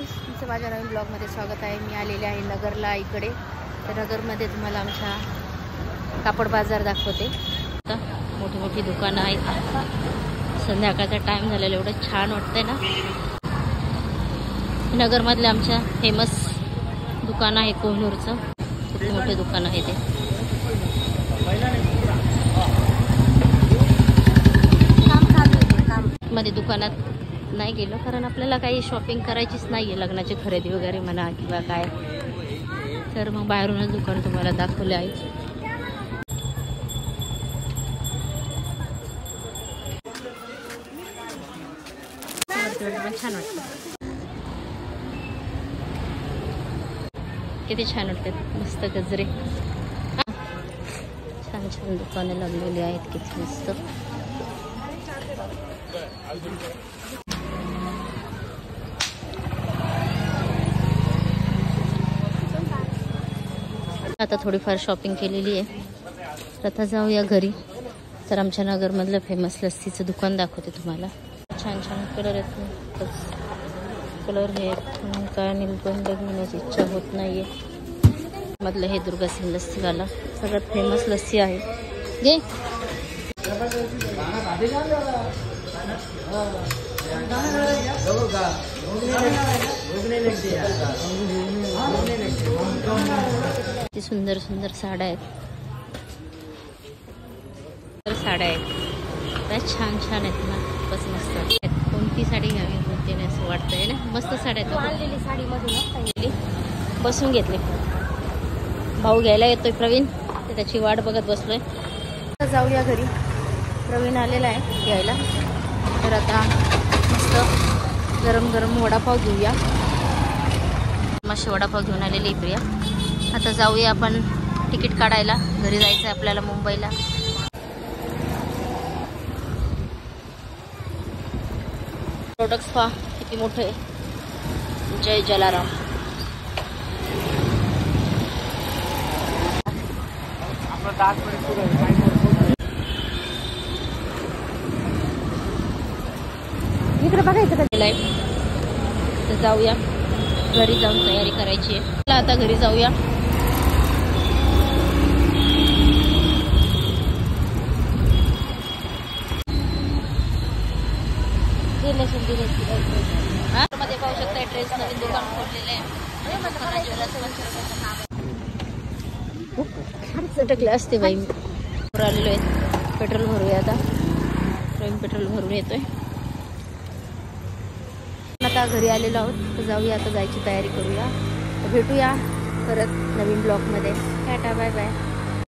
तुमचं माझ्या नवीन ब्लॉगमध्ये स्वागत आहे। मी आलेले आहे नगरला इकडे। तर नगरमध्ये तुम्हाला आमच्या कापड बाजार दाखवते। मोठी मोठी दुकानं आहेत। संध्याकाळचा टाइम झालेला एवढं छान वाटतंय ना। नगरमधले आमच्या फेमस दुकान आहे कोहिनूरचं, खूप मोठे दुकान आहे ते। मध्ये दुकानात नाही गेलो कारण आपल्याला काही शॉपिंग करायचीच नाहीये, लग्नाची खरेदी वगैरे म्हणा किंवा काय, तर मग बाहेरूनच दुकान तुम्हाला दाखवले आहे। पण छान वाटतं, किती छान वाटतात, मस्त गजरे, छान छान दुकाने लागलेली आहेत, किती मस्त। आता थोडीफार शॉपिंग केलेली आहे, आता जाऊया घरी। तर आमच्या नगरमधलं फेमस लस्सीचं दुकान दाखवते तुम्हाला। छान छान कलर आहेत, कलर हे काय निलबंध घेण्याची इच्छा होत नाहीये। मधलं हे दुर्गासिंग लस्सीवाला सगळ्यात फेमस लस्सी आहे, घे। किती सुंदर सुंदर साड्या आहेत, साड्या आहेत, छान छान आहेत ना, बस मस्त आहेत। कोणती साडी घ्यावी कोणती नाही असं वाटतंय ना, मस्त साड्या आहेत। साडी मध्ये बसून घेतले, भाऊ घ्यायला येतोय प्रवीण, त्याची वाट बघत बसलोय। जाऊया घरी, प्रवीण आलेला आहे घ्यायला। तर आता मस्त गरम गरम वडापाव घेऊया, मस्त वडापाव घेऊन आलेली प्रिया। आता जाऊया आपण तिकीट काढायला, घरी जायचं आहे आपल्याला मुंबईला। प्रोडक्ट्स पहा किती मोठे, जय जलाराम। इकडे बघायचं का लाईट, तर जाऊया घरी, जाऊन तयारी करायची आहे। आता घरी जाऊया। मध्ये पाहू शकता ड्रेस नवीन दुकान खोललेले आहे, टकले असते बाई। आलेलो आहे, पेट्रोल भरूया आता, पेट्रोल भरून येतोय। आता घरी आलेलो आहोत, तर जाऊया, आता जायची तयारी करूया। तर भेटूया परत नवीन ब्लॉगमध्ये। Tata bye bye.